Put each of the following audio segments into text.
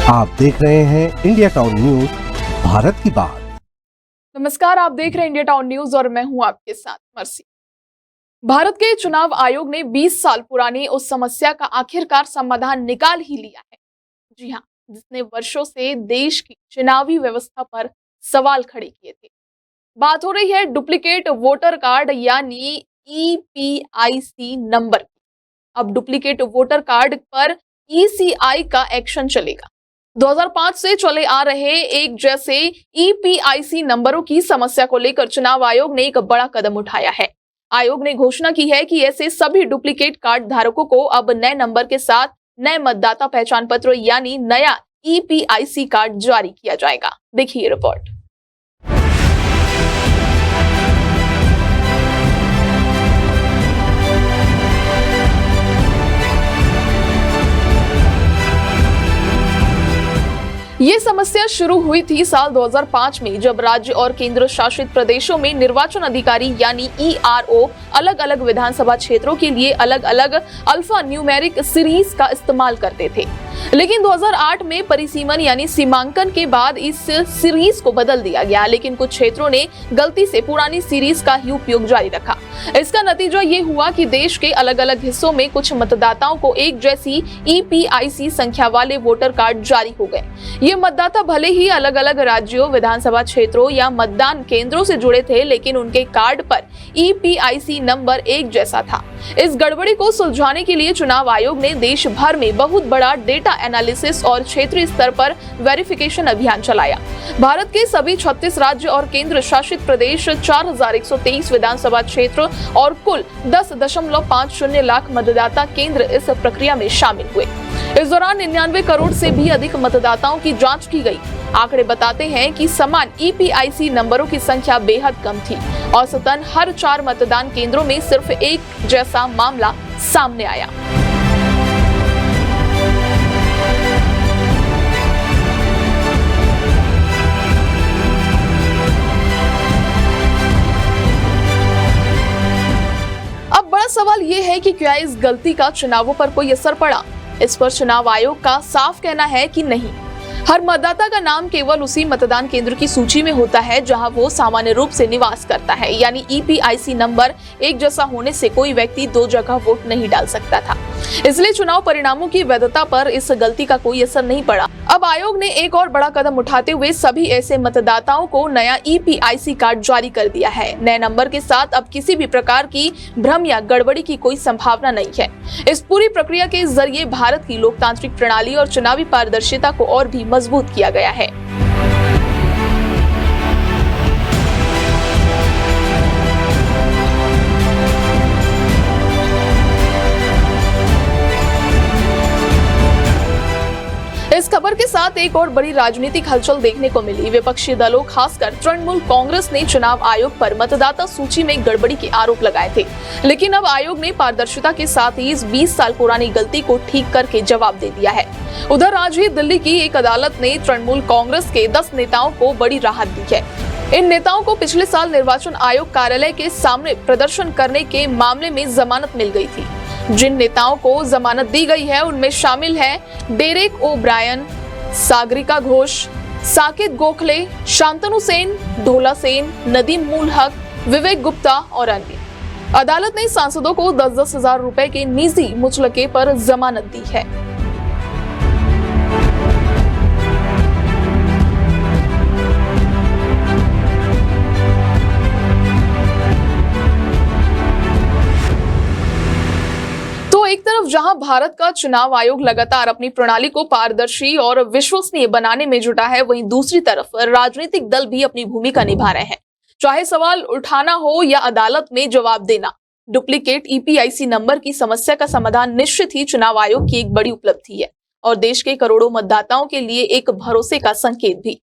आप देख रहे हैं इंडिया टाउन न्यूज, भारत की बात। नमस्कार, आप देख रहे हैं इंडिया टाउन न्यूज और मैं हूं आपके साथ मर्सी। भारत के चुनाव आयोग ने 20 साल पुरानी उस समस्या का आखिरकार समाधान निकाल ही लिया है। जी हां, जिसने वर्षों से देश की चुनावी व्यवस्था पर सवाल खड़े किए थे। बात हो रही है डुप्लीकेट वोटर कार्ड यानी ईपीआईसी नंबर की। अब डुप्लीकेट वोटर कार्ड पर ईसीआई का एक्शन चलेगा। 2005 से चले आ रहे एक जैसे ईपीआईसी नंबरों की समस्या को लेकर चुनाव आयोग ने एक बड़ा कदम उठाया है। आयोग ने घोषणा की है कि ऐसे सभी डुप्लीकेट कार्ड धारकों को अब नए नंबर के साथ नए मतदाता पहचान पत्र यानी नया ईपीआईसी कार्ड जारी किया जाएगा। देखिए रिपोर्ट। ये समस्या शुरू हुई थी साल 2005 में, जब राज्य और केंद्र शासित प्रदेशों में निर्वाचन अधिकारी यानी ईआरओ अलग अलग विधानसभा क्षेत्रों के लिए अलग अलग अल्फा न्यूमेरिक सीरीज का इस्तेमाल करते थे। लेकिन 2008 में परिसीमन यानी सीमांकन के बाद इस सीरीज को बदल दिया गया, लेकिन कुछ क्षेत्रों ने गलती से पुरानी सीरीज का ही उपयोग जारी रखा। इसका नतीजा ये हुआ कि देश के अलग अलग हिस्सों में कुछ मतदाताओं को एक जैसी ईपीआईसी संख्या वाले वोटर कार्ड जारी हो गए। ये मतदाता भले ही अलग अलग राज्यों, विधानसभा क्षेत्रों या मतदान केंद्रों से जुड़े थे, लेकिन उनके कार्ड पर ईपीआईसी नंबर एक जैसा था। इस गड़बड़ी को सुलझाने के लिए चुनाव आयोग ने देश भर में बहुत बड़ा डेटा एनालिसिस और क्षेत्रीय स्तर पर वेरिफिकेशन अभियान चलाया। भारत के सभी 36 राज्य और केंद्र शासित प्रदेश, 4123 विधानसभा क्षेत्र और कुल 10.50 लाख मतदाता केंद्र इस प्रक्रिया में शामिल हुए। इस दौरान 99 करोड़ से भी अधिक मतदाताओं की जांच की गई। आंकड़े बताते हैं कि समान ईपीआईसी नंबरों की संख्या बेहद कम थी। औसतन हर 4 मतदान केंद्रों में सिर्फ एक जैसा मामला सामने आया। अब बड़ा सवाल यह है कि क्या इस गलती का चुनावों पर कोई असर पड़ा? इस पर चुनाव आयोग का साफ कहना है कि नहीं। हर मतदाता का नाम केवल उसी मतदान केंद्र की सूची में होता है जहां वो सामान्य रूप से निवास करता है, यानी ईपीआईसी नंबर एक जैसा होने से कोई व्यक्ति 2 जगह वोट नहीं डाल सकता था। इसलिए चुनाव परिणामों की वैधता पर इस गलती का कोई असर नहीं पड़ा। अब आयोग ने एक और बड़ा कदम उठाते हुए सभी ऐसे मतदाताओं को नया ईपीआईसी कार्ड जारी कर दिया है। नए नंबर के साथ अब किसी भी प्रकार की भ्रम या गड़बड़ी की कोई संभावना नहीं है। इस पूरी प्रक्रिया के जरिए भारत की लोकतांत्रिक प्रणाली और चुनावी पारदर्शिता को और भी मजबूत किया गया है। इस खबर के साथ एक और बड़ी राजनीतिक हलचल देखने को मिली। विपक्षी दलों, खासकर तृणमूल कांग्रेस ने चुनाव आयोग पर मतदाता सूची में गड़बड़ी के आरोप लगाए थे, लेकिन अब आयोग ने पारदर्शिता के साथ ही इस 20 साल पुरानी गलती को ठीक करके जवाब दे दिया है। उधर आज ही दिल्ली की एक अदालत ने तृणमूल कांग्रेस के 10 नेताओं को बड़ी राहत दी है। इन नेताओं को पिछले साल निर्वाचन आयोग कार्यालय के सामने प्रदर्शन करने के मामले में जमानत मिल गई थी। जिन नेताओं को जमानत दी गई है उनमें शामिल है डेरेक ओ ब्रायन, सागरिका घोष, साकेत गोखले, शांतनु सेन, ढोला सेन, नदीम उल हक, विवेक गुप्ता और अन्य। अदालत ने सांसदों को 10-10 हजार रुपए के निजी मुचलके पर जमानत दी है। एक तरफ जहां भारत का चुनाव आयोग लगातार अपनी प्रणाली को पारदर्शी और विश्वसनीय बनाने में जुटा है, वहीं दूसरी तरफ राजनीतिक दल भी अपनी भूमिका निभा रहे हैं। चाहे सवाल उठाना हो या अदालत में जवाब देना, डुप्लीकेट ईपीआईसी नंबर की समस्या का समाधान निश्चित ही चुनाव आयोग की एक बड़ी उपलब्धि है और देश के करोड़ों मतदाताओं के लिए एक भरोसे का संकेत भी।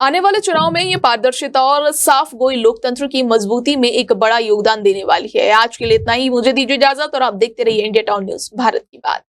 आने वाले चुनाव में ये पारदर्शिता और साफ गोई लोकतंत्र की मजबूती में एक बड़ा योगदान देने वाली है। आज के लिए इतना ही, मुझे दीजिए इजाजत और आप देखते रहिए इंडिया टाउन न्यूज, भारत की बात।